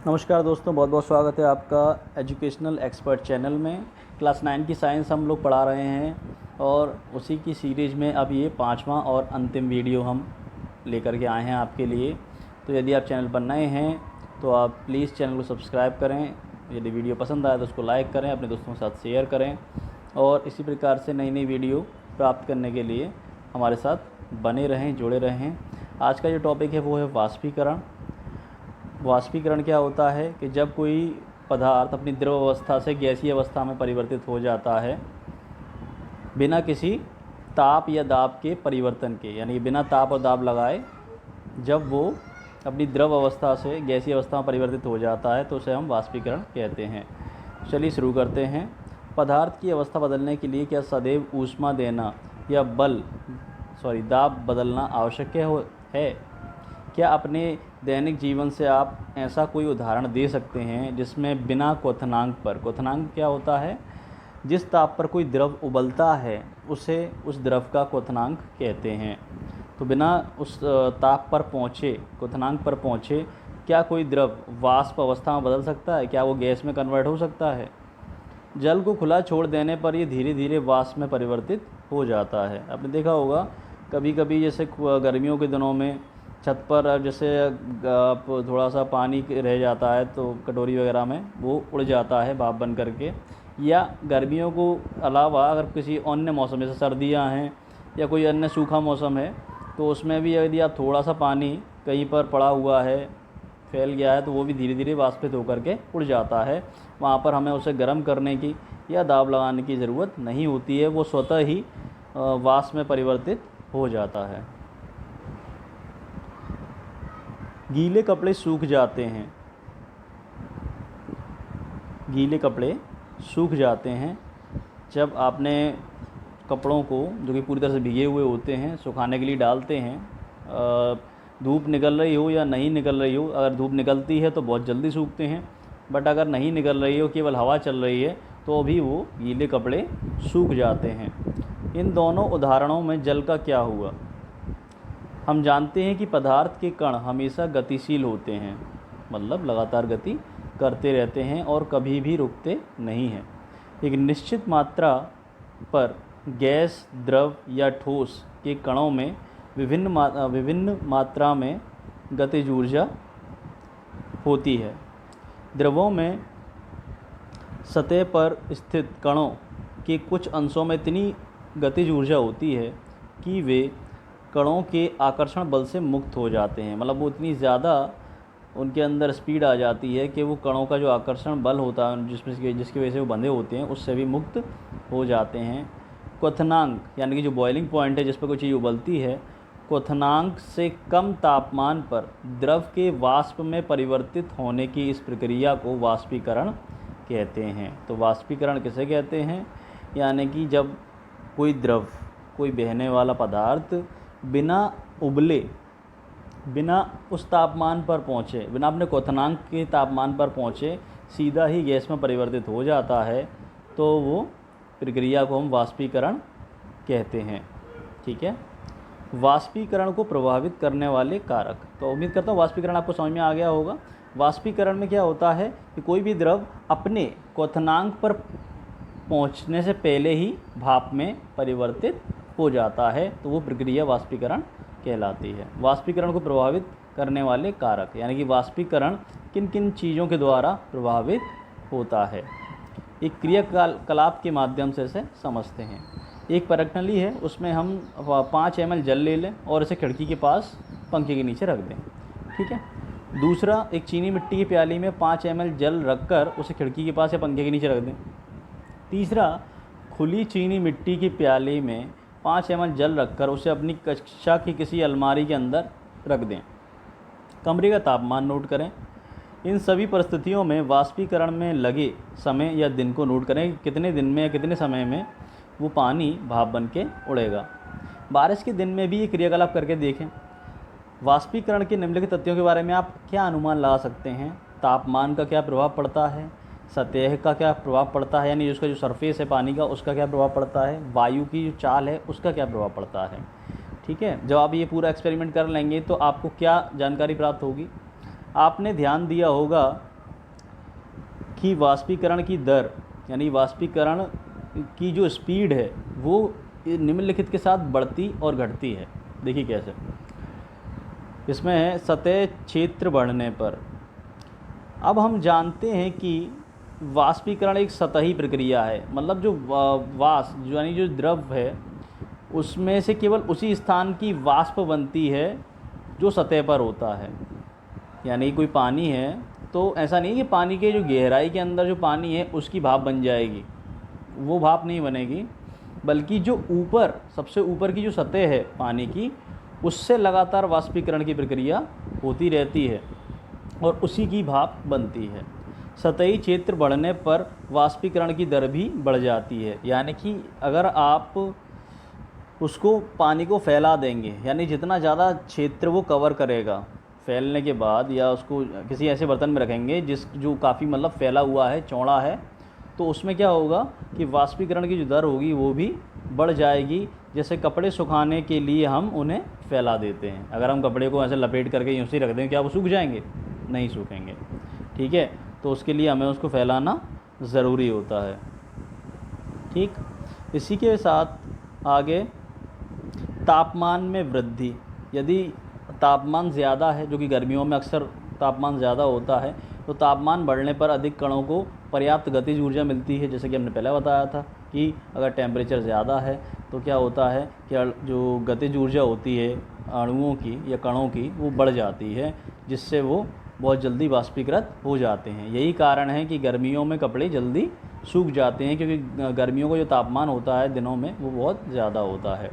नमस्कार दोस्तों, बहुत बहुत स्वागत है आपका एजुकेशनल एक्सपर्ट चैनल में। क्लास 9 की साइंस हम लोग पढ़ा रहे हैं और उसी की सीरीज़ में अब ये 5वां और अंतिम वीडियो हम लेकर के आए हैं आपके लिए। तो यदि आप चैनल पर नए हैं तो आप प्लीज़ चैनल को सब्सक्राइब करें। यदि वीडियो पसंद आए तो उसको लाइक करें, अपने दोस्तों के साथ शेयर करें और इसी प्रकार से नई नई वीडियो प्राप्त करने के लिए हमारे साथ बने रहें, जुड़े रहें। आज का जो टॉपिक है वो है वाष्पीकरण। वाष्पीकरण क्या होता है कि जब कोई पदार्थ अपनी द्रव अवस्था से गैसीय अवस्था में परिवर्तित हो जाता है बिना किसी ताप या दाब के परिवर्तन के, यानी बिना ताप और दाब लगाए जब वो अपनी द्रव अवस्था से गैसीय अवस्था में परिवर्तित हो जाता है तो उसे हम वाष्पीकरण कहते हैं। चलिए शुरू करते हैं। पदार्थ की अवस्था बदलने के लिए क्या सदैव ऊष्मा देना या दाब बदलना आवश्यक है? क्या अपने दैनिक जीवन से आप ऐसा कोई उदाहरण दे सकते हैं जिसमें बिना क्वथनांक पर, क्वथनांक क्या होता है, जिस ताप पर कोई द्रव उबलता है उसे उस द्रव का क्वथनांक कहते हैं। तो बिना उस ताप पर पहुँचे, क्वथनांक पर पहुँचे, क्या कोई द्रव वाष्प अवस्था में बदल सकता है? क्या वो गैस में कन्वर्ट हो सकता है? जल को खुला छोड़ देने पर ये धीरे धीरे वाष्प में परिवर्तित हो जाता है। आपने देखा होगा कभी कभी जैसे गर्मियों के दिनों में छत पर जैसे आप थोड़ा सा पानी रह जाता है तो कटोरी वगैरह में वो उड़ जाता है भाप बन करके। या गर्मियों को अलावा अगर किसी अन्य मौसम जैसे सर्दियां हैं या कोई अन्य सूखा मौसम है तो उसमें भी यदि आप थोड़ा सा पानी कहीं पर पड़ा हुआ है, फैल गया है, तो वो भी धीरे धीरे वाष्पित होकर के उड़ जाता है। वहाँ पर हमें उसे गर्म करने की या दाब लगाने की ज़रूरत नहीं होती है, वो स्वतः ही वाष्प में परिवर्तित हो जाता है। गीले कपड़े सूख जाते हैं। गीले कपड़े सूख जाते हैं जब आपने कपड़ों को जो कि पूरी तरह से भीगे हुए होते हैं सुखाने के लिए डालते हैं। धूप निकल रही हो या नहीं निकल रही हो, अगर धूप निकलती है तो बहुत जल्दी सूखते हैं, बट अगर नहीं निकल रही हो, केवल हवा चल रही है, तो भी वो गीले कपड़े सूख जाते हैं। इन दोनों उदाहरणों में जल का क्या हुआ? हम जानते हैं कि पदार्थ के कण हमेशा गतिशील होते हैं, मतलब लगातार गति करते रहते हैं और कभी भी रुकते नहीं हैं। एक निश्चित मात्रा पर गैस, द्रव या ठोस के कणों में विभिन्न मात्रा में गतिज ऊर्जा होती है। द्रवों में सतह पर स्थित कणों के कुछ अंशों में इतनी गतिज ऊर्जा होती है कि वे कणों के आकर्षण बल से मुक्त हो जाते हैं। मतलब वो इतनी ज़्यादा उनके अंदर स्पीड आ जाती है कि वो कणों का जो आकर्षण बल होता है जिसकी वजह से वो बंधे होते हैं उससे भी मुक्त हो जाते हैं। क्वथनांक यानी कि जो बॉइलिंग पॉइंट है जिस पर कोई चीज़ उबलती है, क्वथनांक से कम तापमान पर द्रव के वाष्प में परिवर्तित होने की इस प्रक्रिया को वाष्पीकरण कहते हैं। तो वाष्पीकरण किसे कहते हैं? यानी कि जब कोई द्रव, कोई बहने वाला पदार्थ बिना उबले, बिना उस तापमान पर पहुँचे, बिना अपने क्वथनांक के तापमान पर पहुँचे सीधा ही गैस में परिवर्तित हो जाता है, तो वो प्रक्रिया को हम वाष्पीकरण कहते हैं। ठीक है। वाष्पीकरण को प्रभावित करने वाले कारक। तो उम्मीद करता हूँ वाष्पीकरण आपको समझ में आ गया होगा। वाष्पीकरण में क्या होता है कि कोई भी द्रव अपने क्वथनांक पर पहुँचने से पहले ही भाप में परिवर्तित हो जाता है, तो वो प्रक्रिया वाष्पीकरण कहलाती है। वाष्पीकरण को प्रभावित करने वाले कारक, यानी कि वाष्पीकरण किन किन चीज़ों के द्वारा प्रभावित होता है, एक क्रियाकलाप के माध्यम से इसे समझते हैं। एक प्रणाली है, उसमें हम 5 ml जल ले लें और इसे खिड़की के पास पंखे के नीचे रख दें। ठीक है। दूसरा, एक चीनी मिट्टी की प्याली में 5 ml जल रखकर उसे खिड़की के पास या पंखे के नीचे रख दें। तीसरा, खुली चीनी मिट्टी की प्याली में 5 ml जल रखकर उसे अपनी कक्षा की किसी अलमारी के अंदर रख दें। कमरे का तापमान नोट करें। इन सभी परिस्थितियों में वाष्पीकरण में लगे समय या दिन को नोट करें, कितने दिन में या कितने समय में वो पानी भाप बन के उड़ेगा। बारिश के दिन में भी ये क्रियाकलाप करके देखें। वाष्पीकरण के निम्नलिखित तथ्यों के बारे में आप क्या अनुमान लगा सकते हैं? तापमान का क्या प्रभाव पड़ता है? सतह का क्या प्रभाव पड़ता है, यानी उसका जो सरफेस है पानी का उसका क्या प्रभाव पड़ता है? वायु की जो चाल है उसका क्या प्रभाव पड़ता है? ठीक है। जब आप ये पूरा एक्सपेरिमेंट कर लेंगे तो आपको क्या जानकारी प्राप्त होगी? आपने ध्यान दिया होगा कि वाष्पीकरण की दर यानी वाष्पीकरण की जो स्पीड है वो निम्नलिखित के साथ बढ़ती और घटती है। देखिए कैसे, इसमें है सतह क्षेत्र बढ़ने पर। अब हम जानते हैं कि वाष्पीकरण एक सतही प्रक्रिया है, मतलब जो वाष्प यानी जो द्रव है उसमें से केवल उसी स्थान की वाष्प बनती है जो सतह पर होता है। यानी कोई पानी है तो ऐसा नहीं है कि पानी के जो गहराई के अंदर जो पानी है उसकी भाप बन जाएगी, वो भाप नहीं बनेगी, बल्कि जो ऊपर सबसे ऊपर की जो सतह है पानी की उससे लगातार वाष्पीकरण की प्रक्रिया होती रहती है और उसी की भाप बनती है। सतही क्षेत्र बढ़ने पर वाष्पीकरण की दर भी बढ़ जाती है। यानी कि अगर आप उसको पानी को फैला देंगे, यानी जितना ज़्यादा क्षेत्र वो कवर करेगा फैलने के बाद, या उसको किसी ऐसे बर्तन में रखेंगे जो काफ़ी मतलब फैला हुआ है, चौड़ा है, तो उसमें क्या होगा कि वाष्पीकरण की जो दर होगी वो भी बढ़ जाएगी। जैसे कपड़े सुखाने के लिए हम उन्हें फैला देते हैं, अगर हम कपड़े को ऐसे लपेट करके यूँ से रख दें, क्या वो सूख जाएंगे? नहीं सूखेंगे। ठीक है, तो उसके लिए हमें उसको फैलाना ज़रूरी होता है। ठीक, इसी के साथ आगे तापमान में वृद्धि। यदि तापमान ज़्यादा है, जो कि गर्मियों में अक्सर तापमान ज़्यादा होता है, तो तापमान बढ़ने पर अधिक कणों को पर्याप्त गतिज ऊर्जा मिलती है। जैसे कि हमने पहले बताया था कि अगर टेम्परेचर ज़्यादा है तो क्या होता है कि जो गतिज ऊर्जा होती है अणुओं की या कणों की वो बढ़ जाती है, जिससे वो बहुत जल्दी वाष्पीकृत हो जाते हैं। यही कारण है कि गर्मियों में कपड़े जल्दी सूख जाते हैं, क्योंकि गर्मियों का जो तापमान होता है दिनों में वो बहुत ज़्यादा होता है।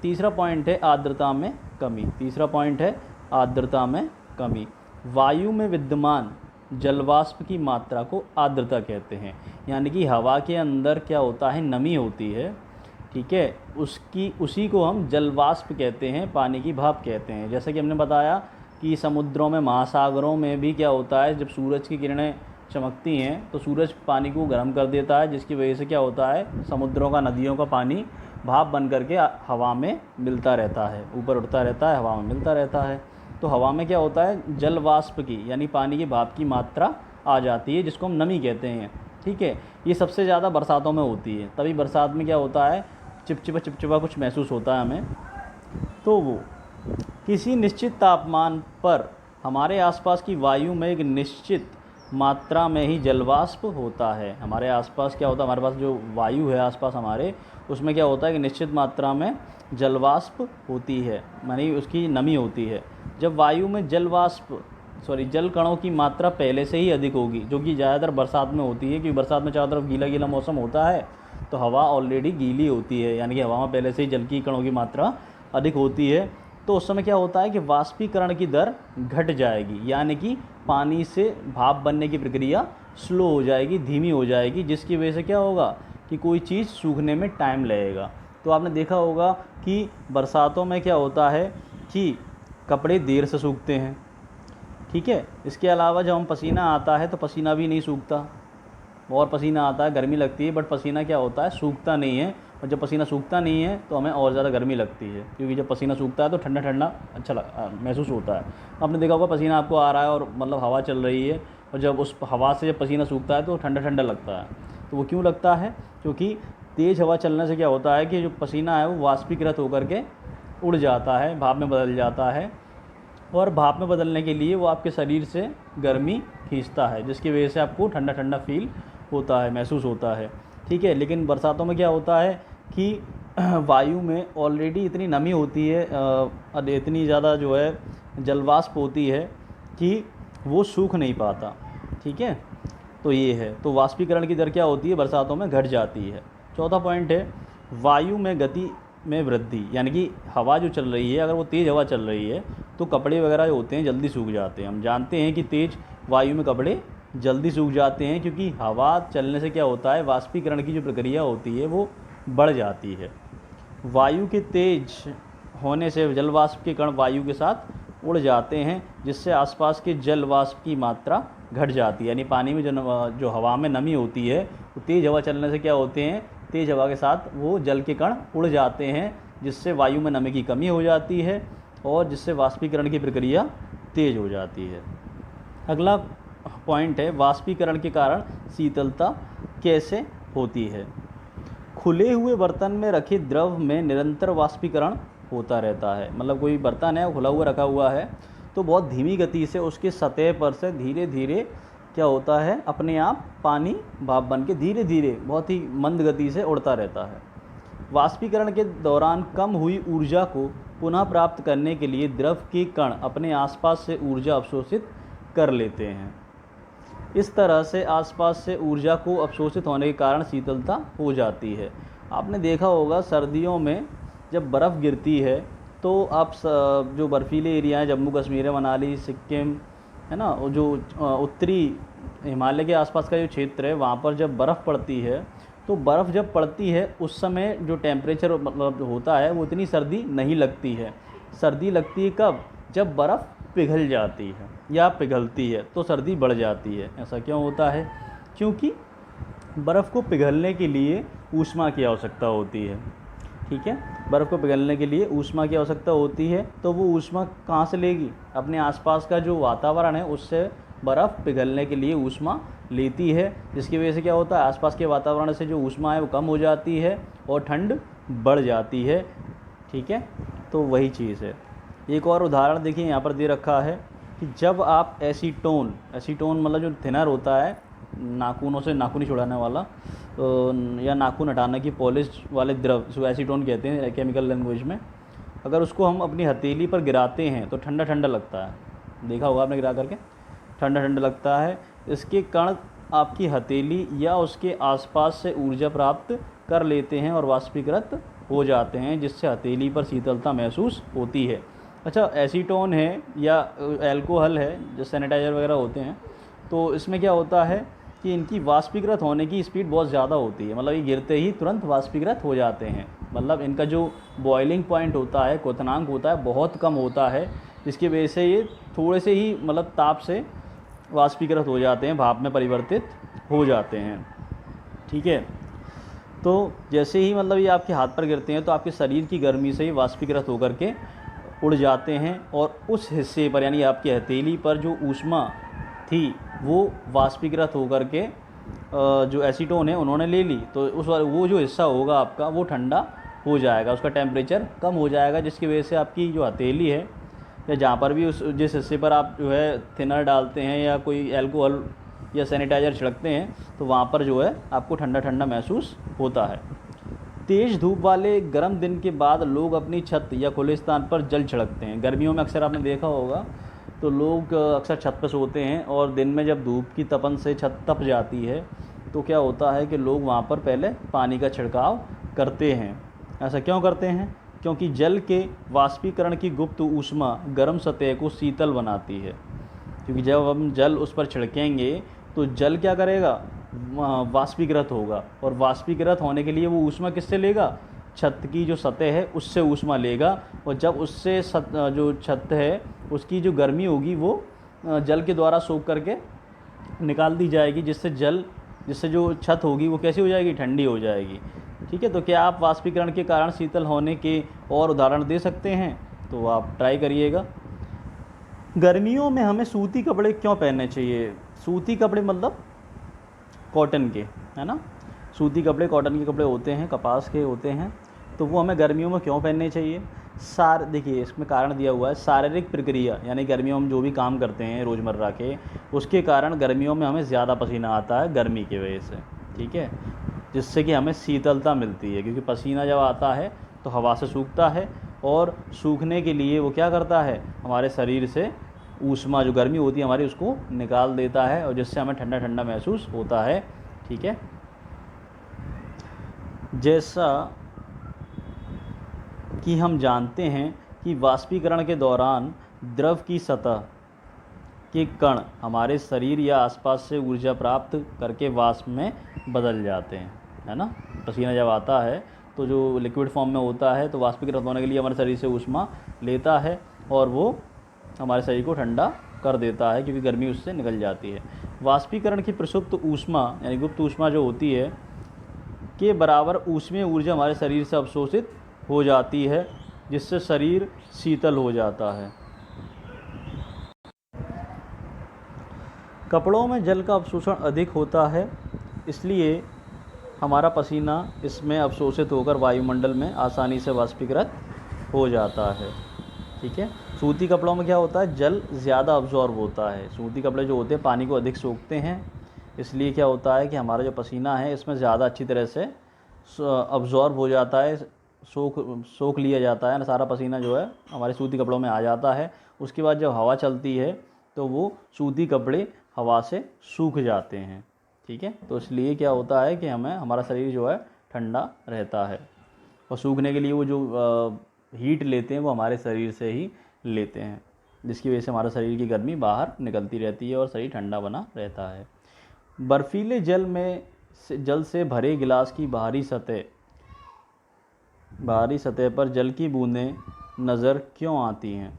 तीसरा पॉइंट है आर्द्रता में कमी। तीसरा पॉइंट है आर्द्रता में कमी। वायु में विद्यमान जलवाष्प की मात्रा को आर्द्रता कहते हैं। यानी कि हवा के अंदर क्या होता है, नमी होती है, ठीक है, उसी को हम जलवाष्प कहते हैं, पानी की भाप कहते हैं। जैसे कि हमने बताया कि समुद्रों में, महासागरों में भी क्या होता है, जब सूरज की किरणें चमकती हैं तो सूरज पानी को गर्म कर देता है, जिसकी वजह से क्या होता है, समुद्रों का, नदियों का पानी भाप बन करके हवा में मिलता रहता है, ऊपर उठता रहता है, हवा में मिलता रहता है। तो हवा में क्या होता है, जल वाष्प की यानी पानी की भाप की मात्रा आ जाती है, जिसको हम नमी कहते हैं। ठीक है, ये सबसे ज़्यादा बरसातों में होती है। तभी बरसात में क्या होता है, चिपचिपा कुछ महसूस होता है हमें। तो वो किसी निश्चित तापमान पर हमारे आसपास की वायु में एक निश्चित मात्रा में ही जलवाष्प होता है। हमारे आसपास क्या होता है, हमारे पास जो वायु है आसपास हमारे, उसमें क्या होता है कि निश्चित मात्रा में जलवाष्प होती है, यानी उसकी नमी होती है। जब वायु में जल कणों की मात्रा पहले से ही अधिक होगी, जो कि ज़्यादातर बरसात में होती है, क्योंकि बरसात में चारों तरफ गीला गीला मौसम होता है, तो हवा ऑलरेडी गीली होती है, यानी कि हवा में पहले से ही जल की कणों की मात्रा अधिक होती है। तो उस समय क्या होता है कि वाष्पीकरण की दर घट जाएगी, यानी कि पानी से भाप बनने की प्रक्रिया स्लो हो जाएगी, धीमी हो जाएगी, जिसकी वजह से क्या होगा कि कोई चीज़ सूखने में टाइम लगेगा। तो आपने देखा होगा कि बरसातों में क्या होता है कि कपड़े देर से सूखते हैं। ठीक है, इसके अलावा जब हम पसीना आता है तो पसीना भी नहीं सूखता, और पसीना आता है, गर्मी लगती है, बट पसीना क्या होता है, सूखता नहीं है। और जब पसीना सूखता नहीं है तो हमें और ज़्यादा गर्मी लगती है, क्योंकि जब पसीना सूखता है तो ठंडा ठंडा अच्छा महसूस होता है। आपने देखा होगा पसीना आपको आ रहा है और मतलब हवा चल रही है, और जब उस हवा से जब पसीना सूखता है तो ठंडा ठंडा लगता है। तो वो क्यों लगता है, क्योंकि तेज़ हवा चलने से क्या होता है कि जो पसीना है वो वाष्पीकृत होकर के उड़ जाता है, भाप में बदल जाता है, और भाप में बदलने के लिए वो आपके शरीर से गर्मी खींचता है, जिसकी वजह से आपको ठंडा ठंडा फील होता है, महसूस होता है। ठीक है, लेकिन बरसातों में क्या होता है कि वायु में ऑलरेडी इतनी नमी होती है, इतनी ज़्यादा जो है जलवाष्प होती है कि वो सूख नहीं पाता। ठीक है, तो ये है, तो वाष्पीकरण की दर क्या होती है, बरसातों में घट जाती है। चौथा पॉइंट है वायु में गति में वृद्धि। यानी कि हवा जो चल रही है, अगर वो तेज़ हवा चल रही है तो कपड़े वगैरह जो होते हैं जल्दी सूख जाते हैं। हम जानते हैं कि तेज़ वायु में कपड़े जल्दी सूख जाते हैं, क्योंकि हवा चलने से क्या होता है, वाष्पीकरण की जो प्रक्रिया होती है वो बढ़ जाती है। वायु के तेज होने से जलवाष्प के कण वायु के साथ उड़ जाते हैं, जिससे आसपास के जलवाष्प की मात्रा घट जाती है। यानी पानी में जो हवा में नमी होती है, वो तेज़ हवा चलने से क्या होते हैं, तेज़ हवा के साथ वो जल के कण उड़ जाते हैं, जिससे वायु में नमी की कमी हो जाती है और जिससे वाष्पीकरण की प्रक्रिया तेज़ हो जाती है। अगला पॉइंट है, वाष्पीकरण के कारण शीतलता कैसे होती है। खुले हुए बर्तन में रखे द्रव में निरंतर वाष्पीकरण होता रहता है। मतलब कोई बर्तन है खुला हुआ रखा हुआ है तो बहुत धीमी गति से उसकी सतह पर से धीरे धीरे क्या होता है, अपने आप पानी भाप बन के धीरे धीरे बहुत ही मंद गति से उड़ता रहता है। वाष्पीकरण के दौरान कम हुई ऊर्जा को पुनः प्राप्त करने के लिए द्रव के कण अपने आसपास से ऊर्जा अवशोषित कर लेते हैं। इस तरह से आसपास से ऊर्जा को अवशोषित होने के कारण शीतलता हो जाती है। आपने देखा होगा सर्दियों में जब बर्फ़ गिरती है तो आप जो बर्फीले एरिया हैं, जम्मू कश्मीर है, मनाली, सिक्किम है ना, और जो उत्तरी हिमालय के आसपास का जो क्षेत्र है वहाँ पर जब बर्फ़ पड़ती है तो बर्फ़ जब पड़ती है उस समय जो टेम्परेचर मतलब होता है वो इतनी सर्दी नहीं लगती है। सर्दी लगती है कब, जब बर्फ़ पिघल जाती है या पिघलती है तो सर्दी बढ़ जाती है। ऐसा क्यों होता है, क्योंकि बर्फ़ को पिघलने के लिए ऊष्मा की आवश्यकता होती है। ठीक है, बर्फ़ को पिघलने के लिए ऊष्मा की आवश्यकता होती है तो वो ऊष्मा कहाँ से लेगी, अपने आसपास का जो वातावरण है उससे बर्फ़ पिघलने के लिए ऊष्मा लेती है, जिसकी वजह से क्या होता है, आसपास के वातावरण से जो ऊष्मा है वो कम हो जाती है और ठंड बढ़ जाती है। ठीक है, तो वही चीज़ है। एक और उदाहरण देखिए यहाँ पर दे रखा है कि जब आप एसीटोन मतलब जो थिनर होता है नाखूनों से नाखून छुड़ाने वाला या नाखून हटाने की पॉलिश वाले द्रव, जो एसीटोन कहते हैं केमिकल लैंग्वेज में, अगर उसको हम अपनी हथेली पर गिराते हैं तो ठंडा ठंडा लगता है। देखा होगा आपने गिरा करके, ठंडा ठंडा लगता है। इसके कण आपकी हथेली या उसके आसपास से ऊर्जा प्राप्त कर लेते हैं और वाष्पीकृत हो जाते हैं, जिससे हथेली पर शीतलता महसूस होती है। अच्छा, एसीटोन है या अल्कोहल है, जो सैनिटाइज़र वगैरह होते हैं, तो इसमें क्या होता है कि इनकी वाष्पीकृत होने की स्पीड बहुत ज़्यादा होती है। मतलब ये गिरते ही तुरंत वाष्पीकृत हो जाते हैं। मतलब इनका जो बॉइलिंग पॉइंट होता है, क्वथनांक होता है, बहुत कम होता है, जिसकी वजह से ये थोड़े से ही मतलब ताप से वाष्पीकृत हो जाते हैं, भाप में परिवर्तित हो जाते हैं। ठीक है, तो जैसे ही मतलब ये आपके हाथ पर गिरते हैं तो आपके शरीर की गर्मी से ही वाष्पीकृत होकर के उड़ जाते हैं और उस हिस्से पर यानी आपकी हथेली पर जो ऊष्मा थी वो वाष्पीकृत होकर के जो एसीटोन है उन्होंने ले ली, तो वो जो हिस्सा होगा आपका वो ठंडा हो जाएगा, उसका टेम्परेचर कम हो जाएगा, जिसकी वजह से आपकी जो हथेली है या जहाँ पर भी जिस हिस्से पर आप जो है थिनर डालते हैं या कोई अल्कोहल या सैनिटाइज़र छिड़कते हैं तो वहाँ पर जो है आपको ठंडा ठंडा महसूस होता है। तेज़ धूप वाले गर्म दिन के बाद लोग अपनी छत या खुले स्थान पर जल छिड़कते हैं। गर्मियों में अक्सर आपने देखा होगा तो लोग अक्सर छत पर सोते हैं और दिन में जब धूप की तपन से छत तप जाती है तो क्या होता है कि लोग वहाँ पर पहले पानी का छिड़काव करते हैं। ऐसा क्यों करते हैं, क्योंकि जल के वाष्पीकरण की गुप्त ऊष्मा गर्म सतह को शीतल बनाती है। क्योंकि जब हम जल उस पर छिड़केंगे तो जल क्या करेगा, वाष्पीकृत होगा, और वाष्पीकृत होने के लिए वो ऊष्मा किससे लेगा, छत की जो सतह है उससे ऊष्मा लेगा, और जब उससे जो छत है उसकी जो गर्मी होगी वो जल के द्वारा सोख करके निकाल दी जाएगी, जिससे जो छत होगी वो कैसी हो जाएगी, ठंडी हो जाएगी। ठीक है, तो क्या आप वाष्पीकरण के कारण शीतल होने के और उदाहरण दे सकते हैं, तो आप ट्राई करिएगा। गर्मियों में हमें सूती कपड़े क्यों पहनने चाहिए। सूती कपड़े मतलब कॉटन के, है ना, सूती कपड़े कॉटन के कपड़े होते हैं, कपास के होते हैं, तो वो हमें गर्मियों में क्यों पहनने चाहिए। देखिए इसमें कारण दिया हुआ है, शारीरिक प्रक्रिया, यानी गर्मियों में जो भी काम करते हैं रोज़मर्रा के, उसके कारण गर्मियों में हमें ज़्यादा पसीना आता है गर्मी की वजह से। ठीक है, जिससे कि हमें शीतलता मिलती है, क्योंकि पसीना जब आता है तो हवा से सूखता है और सूखने के लिए वो क्या करता है, हमारे शरीर से ऊष्मा जो गर्मी होती है हमारी उसको निकाल देता है, और जिससे हमें ठंडा ठंडा महसूस होता है। ठीक है, जैसा कि हम जानते हैं कि वाष्पीकरण के दौरान द्रव की सतह के कण हमारे शरीर या आसपास से ऊर्जा प्राप्त करके वाष्प में बदल जाते हैं, है ना। पसीना जब आता है तो जो लिक्विड फॉर्म में होता है तो वाष्पीकृत होने के लिए हमारे शरीर से ऊष्मा लेता है और वो हमारे शरीर को ठंडा कर देता है, क्योंकि गर्मी उससे निकल जाती है। वाष्पीकरण की प्रसुप्त ऊष्मा यानी गुप्त ऊष्मा जो होती है के बराबर ऊष्मीय ऊर्जा हमारे शरीर से अवशोषित हो जाती है, जिससे शरीर शीतल हो जाता है। कपड़ों में जल का अवशोषण अधिक होता है, इसलिए हमारा पसीना इसमें अवशोषित होकर वायुमंडल में आसानी से वाष्पीकृत हो जाता है। ठीक है। सूती कपड़ों में क्या होता है, जल ज़्यादा अब्जॉर्ब होता है। सूती कपड़े जो होते हैं पानी को अधिक सोखते हैं, इसलिए क्या होता है कि हमारा जो पसीना है इसमें ज़्यादा अच्छी तरह से अब्जॉर्ब हो जाता है, सोख लिया जाता है। सारा पसीना जो है हमारे सूती कपड़ों में आ जाता है। उसके बाद जब हवा चलती है तो वो सूती कपड़े हवा से सूख जाते हैं। ठीक है। तो इसलिए क्या होता है कि हमारा शरीर जो है ठंडा रहता है, और सूखने के लिए वो जो हीट लेते हैं वो हमारे शरीर से ही लेते हैं, जिसकी वजह से हमारा शरीर की गर्मी बाहर निकलती रहती है और शरीर ठंडा बना रहता है। बर्फीले जल से भरे गिलास की बाहरी सतह पर जल की बूंदें नज़र क्यों आती हैं?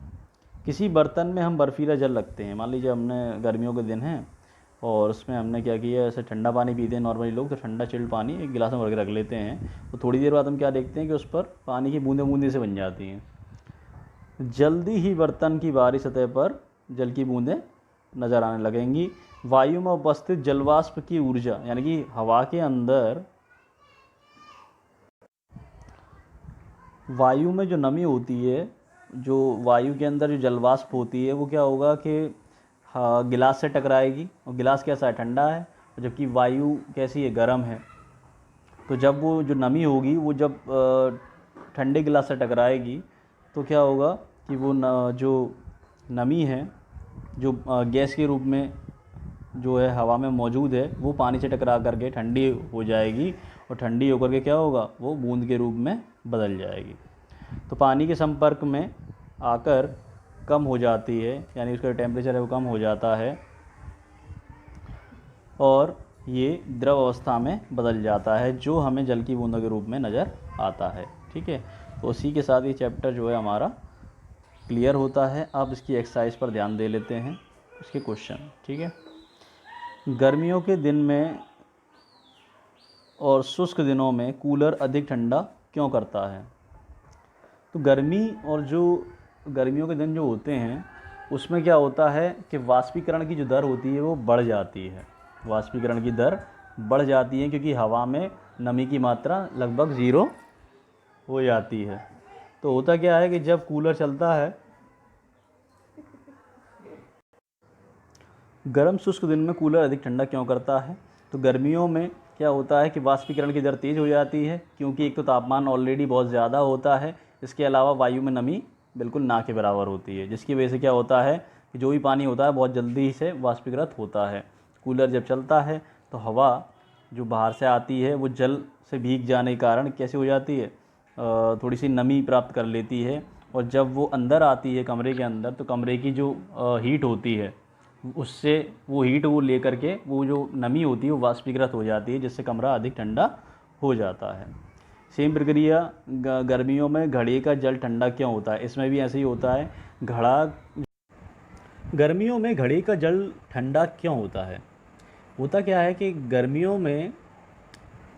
किसी बर्तन में हम बर्फीला जल रखते हैं, मान लीजिए हमने गर्मियों के दिन हैं और उसमें हमने क्या किया, ऐसे ठंडा पानी पीते हैं नॉर्मली लोग, तो ठंडा चिल्ड पानी एक गिलास में भर के रख लेते हैं। तो थोड़ी देर बाद हम क्या देखते हैं कि उस पर पानी की बूंदें बूंदें से बन जाती हैं। जल्दी ही बर्तन की बाहरी सतह पर जल की बूंदें नज़र आने लगेंगी। वायु में उपस्थित जलवाष्प की ऊर्जा, यानी कि हवा के अंदर वायु में जो नमी होती है, जो वायु के अंदर जो जलवाष्प होती है वो क्या होगा कि गिलास से टकराएगी, और गिलास कैसा है, ठंडा है, जबकि वायु कैसी है, गर्म है। तो जब वो जो नमी होगी वो जब ठंडे गिलास से टकराएगी तो क्या होगा कि वो जो नमी है, जो गैस के रूप में जो है हवा में मौजूद है, वो पानी से टकरा करके ठंडी हो जाएगी, और ठंडी होकर के क्या होगा, वो बूंद के रूप में बदल जाएगी। तो पानी के संपर्क में आकर कम हो जाती है, यानी उसका टेम्परेचर है वो कम हो जाता है और ये द्रव अवस्था में बदल जाता है, जो हमें जल की बूंदों के रूप में नज़र आता है। ठीक है। तो उसी के साथ ये चैप्टर जो है हमारा क्लियर होता है। अब इसकी एक्सरसाइज पर ध्यान दे लेते हैं, इसके क्वेश्चन। ठीक है। गर्मियों के दिन में और शुष्क दिनों में कूलर अधिक ठंडा क्यों करता है? तो गर्मियों के दिन जो होते हैं उसमें क्या होता है कि वाष्पीकरण की जो दर होती है वो बढ़ जाती है। वाष्पीकरण की दर बढ़ जाती है क्योंकि हवा में नमी की मात्रा लगभग 0 हो जाती है। तो होता क्या है कि जब कूलर चलता है, गर्म शुष्क दिन में कूलर अधिक ठंडा क्यों करता है? तो गर्मियों में क्या होता है कि वाष्पीकरण की दर तेज़ हो जाती है, क्योंकि एक तो तापमान ऑलरेडी बहुत ज़्यादा होता है, इसके अलावा वायु में नमी बिल्कुल ना के बराबर होती है, जिसकी वजह से क्या होता है कि जो भी पानी होता है बहुत जल्दी से वाष्पीकृत होता है। कूलर जब चलता है तो हवा जो बाहर से आती है वो जल से भीग जाने के कारण कैसे हो जाती है, थोड़ी सी नमी प्राप्त कर लेती है, और जब वो अंदर आती है कमरे के अंदर, तो कमरे की जो हीट होती है उससे वो हीट वो लेकर के वो जो नमी होती है वो वाष्पीकृत हो जाती है, जिससे कमरा अधिक ठंडा हो जाता है। सेम प्रक्रिया गर्मियों में घड़े का जल ठंडा क्यों होता है? इसमें भी ऐसे ही होता है। गर्मियों में घड़े का जल ठंडा क्यों होता है? होता क्या है कि गर्मियों में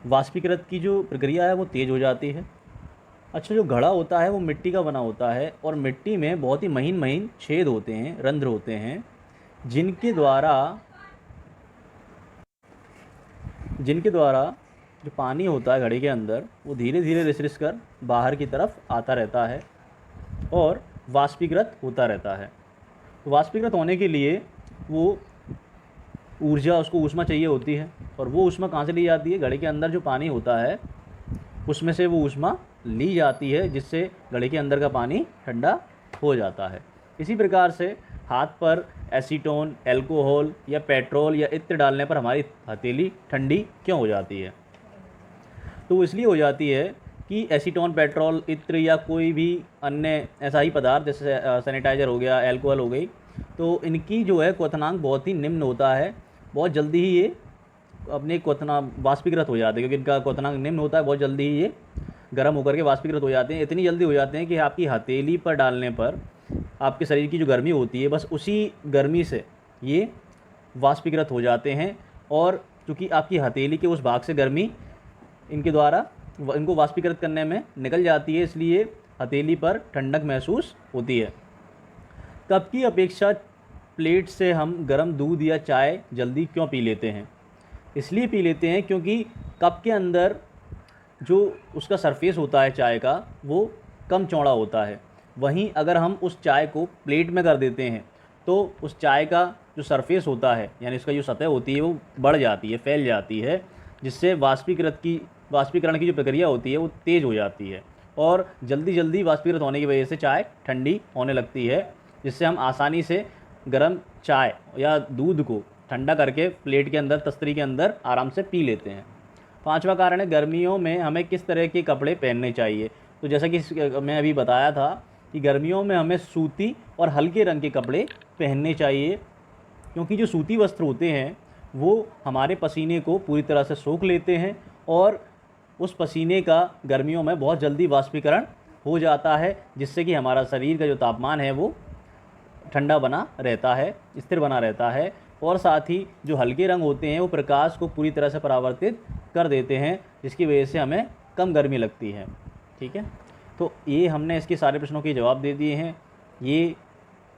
वाष्पीकृत की जो प्रक्रिया है वो तेज़ हो जाती है। अच्छा, जो घड़ा होता है वो मिट्टी का बना होता है, और मिट्टी में बहुत ही महीन महीन छेद होते हैं, रंध्र होते हैं, जिनके द्वारा जो पानी होता है घड़े के अंदर वो धीरे धीरे रिस कर बाहर की तरफ आता रहता है और वाष्पीकृत होता रहता है। तो वाष्पीकृत होने के लिए वो ऊर्जा, उसको ऊष्मा चाहिए होती है, और वो ऊष्मा कहाँ से ली जाती है? घड़े के अंदर जो पानी होता है उसमें से वो ऊष्मा ली जाती है, जिससे घड़े के अंदर का पानी ठंडा हो जाता है। इसी प्रकार से हाथ पर एसीटोन, अल्कोहल या पेट्रोल या इत्र डालने पर हमारी हथेली ठंडी क्यों हो जाती है? तो इसलिए हो जाती है कि एसीटोन, पेट्रोल, इत्र या कोई भी अन्य ऐसा ही पदार्थ जैसे सैनिटाइज़र हो गया, अल्कोहल हो गई, तो इनकी जो है क्वथनांक बहुत ही निम्न होता है। बहुत जल्दी ही ये अपने वाष्पीकृत हो जाते हैं, क्योंकि इनका क्वथनांक निम्न होता है। बहुत जल्दी ही ये गर्म होकर के वाष्पीकृत हो जाते हैं। इतनी जल्दी हो जाते हैं कि आपकी हथेली पर डालने पर आपके शरीर की जो गर्मी होती है बस उसी गर्मी से ये वाष्पीकृत हो जाते हैं, और चूँकि आपकी हथेली के उस भाग से गर्मी इनके द्वारा इनको वाष्पीकृत करने में निकल जाती है, इसलिए हथेली पर ठंडक महसूस होती है। कप की अपेक्षा प्लेट से हम गर्म दूध या चाय जल्दी क्यों पी लेते हैं? इसलिए पी लेते हैं क्योंकि कप के अंदर जो उसका सरफेस होता है चाय का, वो कम चौड़ा होता है। वहीं अगर हम उस चाय को प्लेट में कर देते हैं तो उस चाय का जो सरफेस होता है, यानी उसका जो सतह होती है, वो बढ़ जाती है, फैल जाती है, जिससे वाष्पीकरण की जो प्रक्रिया होती है वो तेज़ हो जाती है और जल्दी जल्दी वाष्पीकृत होने की वजह से चाय ठंडी होने लगती है, जिससे हम आसानी से गर्म चाय या दूध को ठंडा करके प्लेट के अंदर, तस्तरी के अंदर आराम से पी लेते हैं। पांचवा कारण है गर्मियों में हमें किस तरह के कपड़े पहनने चाहिए। तो जैसा कि मैं अभी बताया था कि गर्मियों में हमें सूती और हल्के रंग के कपड़े पहनने चाहिए, क्योंकि जो सूती वस्त्र होते हैं वो हमारे पसीने को पूरी तरह से सोख लेते हैं और उस पसीने का गर्मियों में बहुत जल्दी वाष्पीकरण हो जाता है, जिससे कि हमारा शरीर का जो तापमान है वो ठंडा बना रहता है, स्थिर बना रहता है। और साथ ही जो हल्के रंग होते हैं वो प्रकाश को पूरी तरह से परावर्तित कर देते हैं, जिसकी वजह से हमें कम गर्मी लगती है। ठीक है, तो ये हमने इसके सारे प्रश्नों के जवाब दे दिए हैं। ये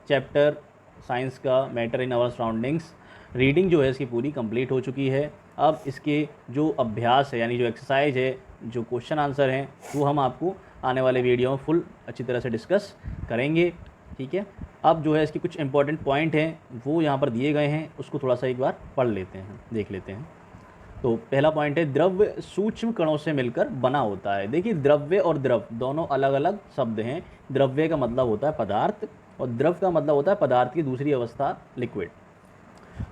चैप्टर साइंस का matter in our surroundings reading जो है इसकी पूरी कंप्लीट हो चुकी है। अब इसके जो अभ्यास है, यानी जो एक्सरसाइज है, जो क्वेश्चन आंसर हैं, वो हम आपको आने वाले वीडियो में फुल अच्छी तरह से डिस्कस करेंगे। ठीक है, अब जो है इसके कुछ इंपॉर्टेंट पॉइंट हैं वो यहाँ पर दिए गए हैं, उसको थोड़ा सा एक बार पढ़ लेते हैं, देख लेते हैं। तो पहला पॉइंट है द्रव्य सूक्ष्म कणों से मिलकर बना होता है। देखिए, द्रव्य और द्रव दोनों अलग अलग शब्द हैं। द्रव्य का मतलब होता है पदार्थ और द्रव का मतलब होता है पदार्थ की दूसरी अवस्था, लिक्विड।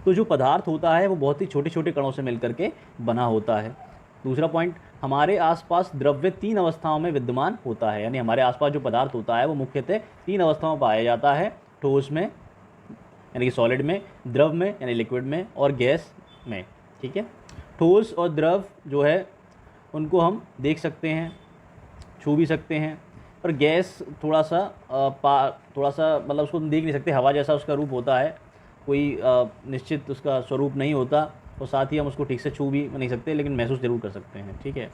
तो जो पदार्थ होता है वो बहुत ही छोटे छोटे कणों से मिलकर के बना होता है। दूसरा पॉइंट, हमारे आसपास द्रव्य 3 अवस्थाओं में विद्यमान होता है, यानी हमारे आसपास जो पदार्थ होता है वो मुख्यतः 3 अवस्थाओं में पाया जाता है, ठोस में यानी कि सॉलिड में, द्रव में यानी लिक्विड में, और गैस में। ठीक है, ठोस और द्रव जो है उनको हम देख सकते हैं, छू भी सकते हैं, और गैस थोड़ा सा मतलब उसको हम देख नहीं सकते, हवा जैसा उसका रूप होता है, कोई निश्चित उसका स्वरूप नहीं होता, और साथ ही हम उसको ठीक से छू भी नहीं सकते, लेकिन महसूस जरूर कर सकते हैं। ठीक है,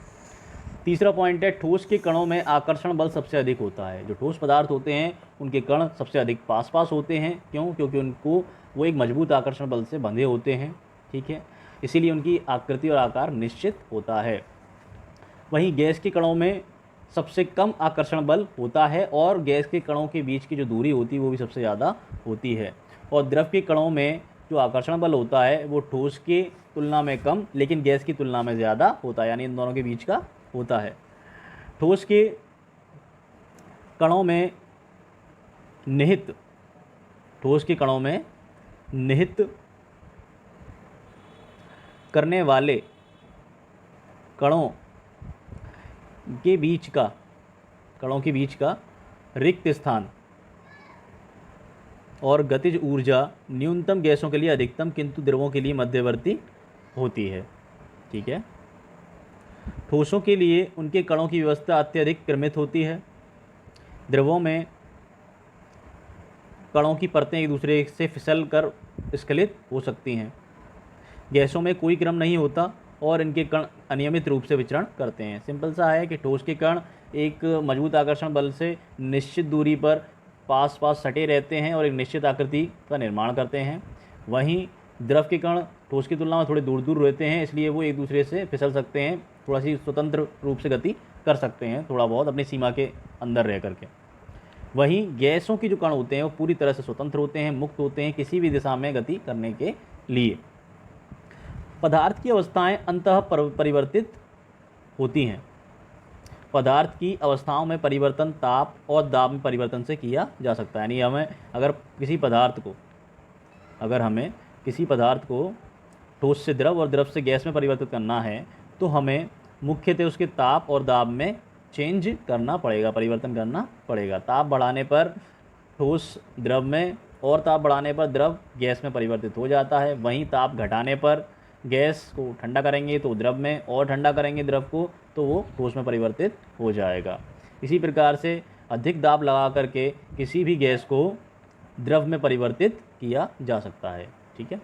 तीसरा पॉइंट है ठोस के कणों में आकर्षण बल सबसे अधिक होता है। जो ठोस पदार्थ होते हैं उनके कण सबसे अधिक पास पास होते हैं। क्यों? क्योंकि उनको वो एक मजबूत आकर्षण बल से बंधे होते हैं। ठीक है, इसीलिए उनकी आकृति और आकार निश्चित होता है। वहीं गैस के कणों में सबसे कम आकर्षण बल होता है और गैस के कणों के बीच की जो दूरी होती है वो भी सबसे ज़्यादा होती है। और द्रव के कणों में जो आकर्षण बल होता है वो ठोस की तुलना में कम, लेकिन गैस की तुलना में ज़्यादा होता है, यानी इन दोनों के बीच का होता है। ठोस के कणों में निहित करने वाले कणों के बीच का रिक्त स्थान और गतिज ऊर्जा न्यूनतम गैसों के लिए अधिकतम, किंतु द्रवों के लिए मध्यवर्ती होती है। ठीक है, ठोसों के लिए उनके कणों की व्यवस्था अत्यधिक क्रमित होती है। द्रवों में कणों की परतें एक दूसरे से फिसल कर स्खलित हो सकती हैं। गैसों में कोई क्रम नहीं होता और इनके कण अनियमित रूप से विचरण करते हैं। सिंपल सा है कि ठोस के कण एक मजबूत आकर्षण बल से निश्चित दूरी पर पास पास सटे रहते हैं और एक निश्चित आकृति का निर्माण करते हैं। वहीं द्रव के कण ठोस की तुलना में थोड़े दूर दूर रहते हैं, इसलिए वो एक दूसरे से फिसल सकते हैं, थोड़ा सी स्वतंत्र रूप से गति कर सकते हैं, थोड़ा बहुत अपनी सीमा के अंदर रह करके। वहीं गैसों की जो कण होते हैं वो पूरी तरह से स्वतंत्र होते हैं, मुक्त होते हैं किसी भी दिशा में गति करने के लिए। पदार्थ की अवस्थाएं अंतः परिवर्तित होती हैं। पदार्थ की अवस्थाओं में परिवर्तन ताप और दाब में परिवर्तन से किया जा सकता है। यानी हमें अगर किसी पदार्थ को ठोस से द्रव और द्रव से गैस में परिवर्तित करना है तो हमें मुख्यतः उसके ताप और दाब में परिवर्तन करना पड़ेगा। ताप बढ़ाने पर ठोस द्रव में और ताप बढ़ाने पर द्रव गैस में परिवर्तित हो जाता है। वहीं ताप घटाने पर गैस को ठंडा करेंगे तो द्रव में, और ठंडा करेंगे द्रव को तो वो ठोस में परिवर्तित हो जाएगा। इसी प्रकार से अधिक दाब लगा करके किसी भी गैस को द्रव में परिवर्तित किया जा सकता है। ठीक है,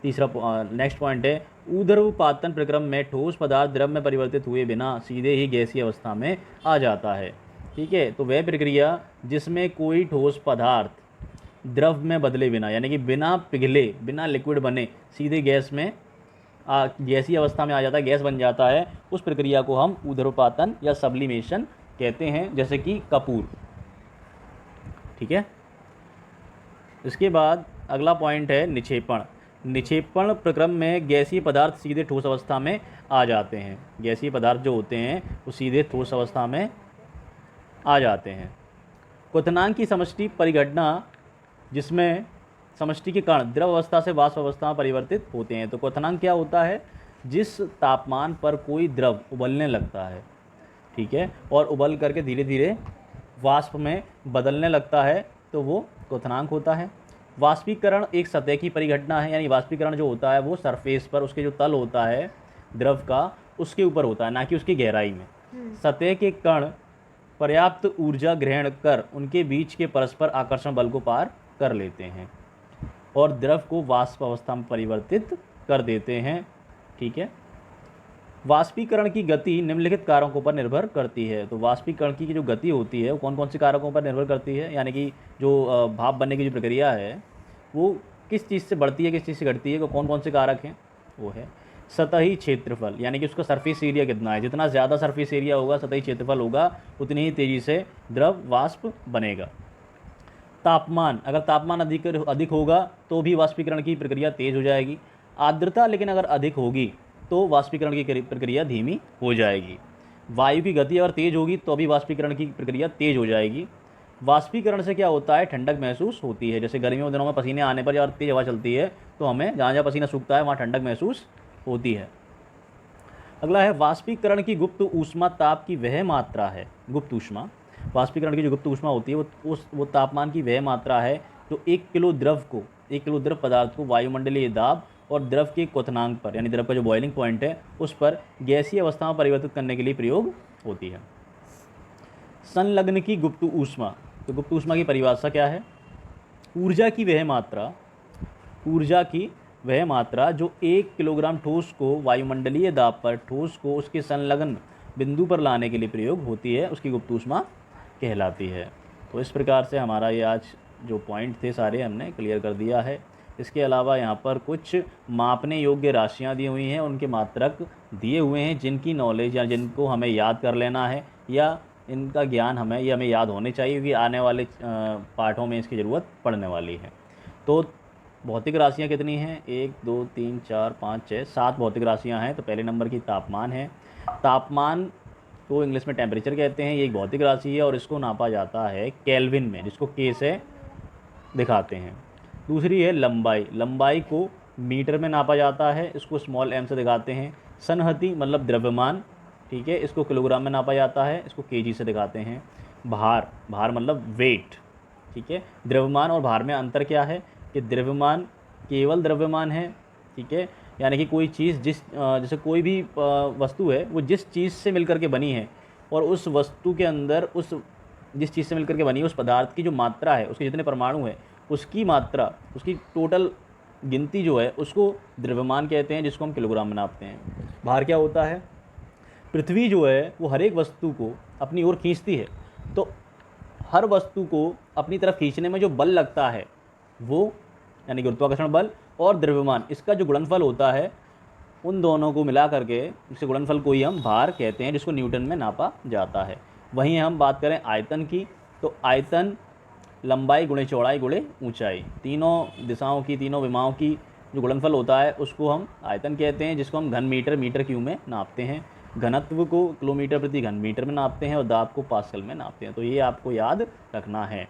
नेक्स्ट पॉइंट है ऊर्ध्वपातन प्रक्रम में ठोस पदार्थ द्रव में परिवर्तित हुए बिना सीधे ही गैसीय अवस्था में आ जाता है। ठीक है, तो वह प्रक्रिया जिसमें कोई ठोस पदार्थ द्रव में बदले बिना, यानी कि बिना पिघले, बिना लिक्विड बने सीधे गैस में गैसीय अवस्था में आ जाता है, गैस बन जाता है, उस प्रक्रिया को हम ऊर्ध्वपातन या सब्लिमेशन कहते हैं, जैसे कि कपूर। ठीक है। इसके बाद अगला पॉइंट है निक्षेपण। निक्षेपण प्रक्रम में गैसीय पदार्थ सीधे ठोस अवस्था में आ जाते हैं। गैसीय पदार्थ जो होते हैं वो सीधे ठोस अवस्था में आ जाते हैं। क्वथनांक की समष्टि परिघटना, जिसमें समष्टि के कण द्रव अवस्था से वाष्प अवस्था में परिवर्तित होते हैं। तो क्वथनांक क्या होता है? जिस तापमान पर कोई द्रव उबलने लगता है, ठीक है, और उबल करके धीरे धीरे वाष्प में बदलने लगता है, तो वो क्वथनांक होता है। वाष्पीकरण एक सतह की परिघटना है, यानी वाष्पीकरण जो होता है वो सरफेस पर, उसके जो तल होता है द्रव का, उसके ऊपर होता है, ना कि उसकी गहराई में। सतह के कण पर्याप्त ऊर्जा ग्रहण कर उनके बीच के परस्पर आकर्षण बल को पार कर लेते हैं और द्रव को वाष्प अवस्था में परिवर्तित कर देते हैं। ठीक है। वाष्पीकरण की गति निम्नलिखित कारकों पर निर्भर करती है। तो वाष्पीकरण की जो गति होती है वो कौन कौन से कारकों पर निर्भर करती है, यानी कि जो भाप बनने की जो प्रक्रिया है वो किस चीज़ से बढ़ती है, किस चीज़ से घटती है, वो कौन कौन से कारक हैं? वो है सतही क्षेत्रफल, यानी कि उसका सरफेस एरिया कितना है। जितना ज़्यादा सरफेस एरिया होगा, सतही क्षेत्रफल होगा, उतनी ही तेज़ी से द्रव वाष्प बनेगा। तापमान, अगर तापमान अधिक होगा तो भी वाष्पीकरण की प्रक्रिया तेज़ हो जाएगी। आर्द्रता लेकिन अगर अधिक होगी तो वाष्पीकरण की प्रक्रिया धीमी हो जाएगी। वायु की गति अगर तेज़ होगी तो भी वाष्पीकरण की प्रक्रिया तेज़ हो जाएगी। वाष्पीकरण से क्या होता है? ठंडक महसूस होती है। जैसे गर्मियों के दिनों में पसीने आने पर जब तेज़ हवा चलती है तो हमें जहाँ जहाँ पसीना सूखता है वहाँ ठंडक महसूस होती है। अगला है वाष्पीकरण की गुप्त ऊष्मा ताप की वह मात्रा है। गुप्त ऊष्मा, वाष्पीकरण की जो गुप्त ऊष्मा होती है वो तापमान की वह मात्रा है जो 1 किलो द्रव पदार्थ को वायुमंडलीय दाब और द्रव के क्वथनांक पर, यानी द्रव का जो बॉइलिंग पॉइंट है उस पर गैसीय अवस्था में परिवर्तित करने के लिए प्रयोग होती है। संलग्न की गुप्त ऊष्मा। तो गुप्त ऊष्मा की परिभाषा क्या है? ऊर्जा की वह मात्रा जो 1 किलोग्राम ठोस को वायुमंडलीय दाब पर ठोस को उसके संलग्न बिंदु पर लाने के लिए प्रयोग होती है, उसकी गुप्त ऊष्मा कहलाती है। तो इस प्रकार से हमारा ये आज जो पॉइंट थे सारे हमने क्लियर कर दिया है। इसके अलावा यहाँ पर कुछ मापने योग्य राशियाँ दी हुई हैं, उनके मात्रक दिए हुए हैं, जिनकी नॉलेज या जिनको हमें याद कर लेना है या इनका ज्ञान हमें याद होने चाहिए, क्योंकि आने वाले पाठों में इसकी ज़रूरत पड़ने वाली है। तो भौतिक राशियाँ कितनी हैं? 1 2 3 4 5 6 7 भौतिक राशियाँ हैं। तो पहले नंबर की तापमान है। तापमान को इंग्लिश में टेम्परेचर कहते हैं, ये एक भौतिक राशि है और इसको नापा जाता है केल्विन में, जिसको के से दिखाते हैं। दूसरी है लंबाई। लंबाई को मीटर में नापा जाता है, इसको स्मॉल m से दिखाते हैं। सन्हति मतलब द्रव्यमान, ठीक है, इसको किलोग्राम में नापा जाता है, इसको केजी से दिखाते हैं। भार मतलब वेट, ठीक है। द्रव्यमान और भार में अंतर क्या है कि द्रव्यमान केवल द्रव्यमान है, ठीक है, यानी कि कोई चीज़ जैसे कोई भी वस्तु है वो जिस चीज़ से मिलकर के बनी है और उस वस्तु के अंदर जिस चीज़ से मिलकर के बनी है उस पदार्थ की जो मात्रा है, उसके जितने परमाणु है, उसकी मात्रा, उसकी टोटल गिनती जो है उसको द्रव्यमान कहते हैं, जिसको हम किलोग्राम में नापते हैं। भार क्या होता है? पृथ्वी जो है वो हर एक वस्तु को अपनी ओर खींचती है, तो हर वस्तु को अपनी तरफ खींचने में जो बल लगता है वो, यानी गुरुत्वाकर्षण बल और द्रव्यमान, इसका जो गुणनफल होता है, उन दोनों को मिला करके इस गुणनफल को ही हम भार कहते हैं, जिसको न्यूटन में नापा जाता है। वहीं हम बात करें आयतन की, तो आयतन लंबाई गुणे चौड़ाई गुणे ऊंचाई, तीनों दिशाओं की, तीनों विमाओं की जो गुणनफल होता है उसको हम आयतन कहते हैं, जिसको हम घन मीटर क्यूब में नापते हैं। घनत्व को किलोमीटर प्रति घन मीटर में नापते हैं और दाब को पास्कल में नापते हैं। तो ये आपको याद रखना है।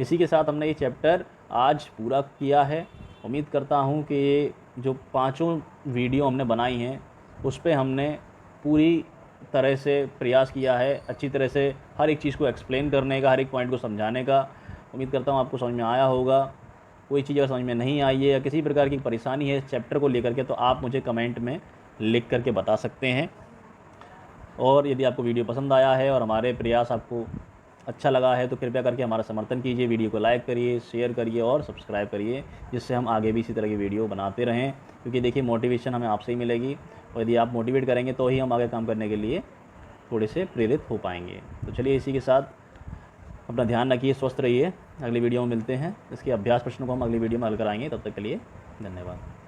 इसी के साथ हमने ये चैप्टर आज पूरा किया है। उम्मीद करता हूँ कि ये जो 5 वीडियो हमने बनाई हैं उस पर हमने पूरी तरह से प्रयास किया है, अच्छी तरह से हर एक चीज़ को एक्सप्लेन करने का, हर एक पॉइंट को समझाने का। उम्मीद करता हूँ आपको समझ में आया होगा। कोई चीज़ अगर समझ में नहीं आई है या किसी प्रकार की परेशानी है इस चैप्टर को लेकर के, तो आप मुझे कमेंट में लिख करके बता सकते हैं। और यदि आपको वीडियो पसंद आया है और हमारे प्रयास आपको अच्छा लगा है तो कृपया करके हमारा समर्थन कीजिए, वीडियो को लाइक करिए, शेयर करिए और सब्सक्राइब करिए, जिससे हम आगे भी इसी तरह की वीडियो बनाते रहें। क्योंकि देखिए मोटिवेशन हमें आपसे ही मिलेगी और यदि आप मोटिवेट करेंगे तो ही हम आगे काम करने के लिए थोड़े से प्रेरित हो पाएंगे। तो चलिए इसी के साथ अपना ध्यान रखिए, स्वस्थ रहिए। अगली वीडियो में मिलते हैं। इसके अभ्यास प्रश्नों को हम अगली वीडियो में हल कराएंगे। तब तक के लिए धन्यवाद।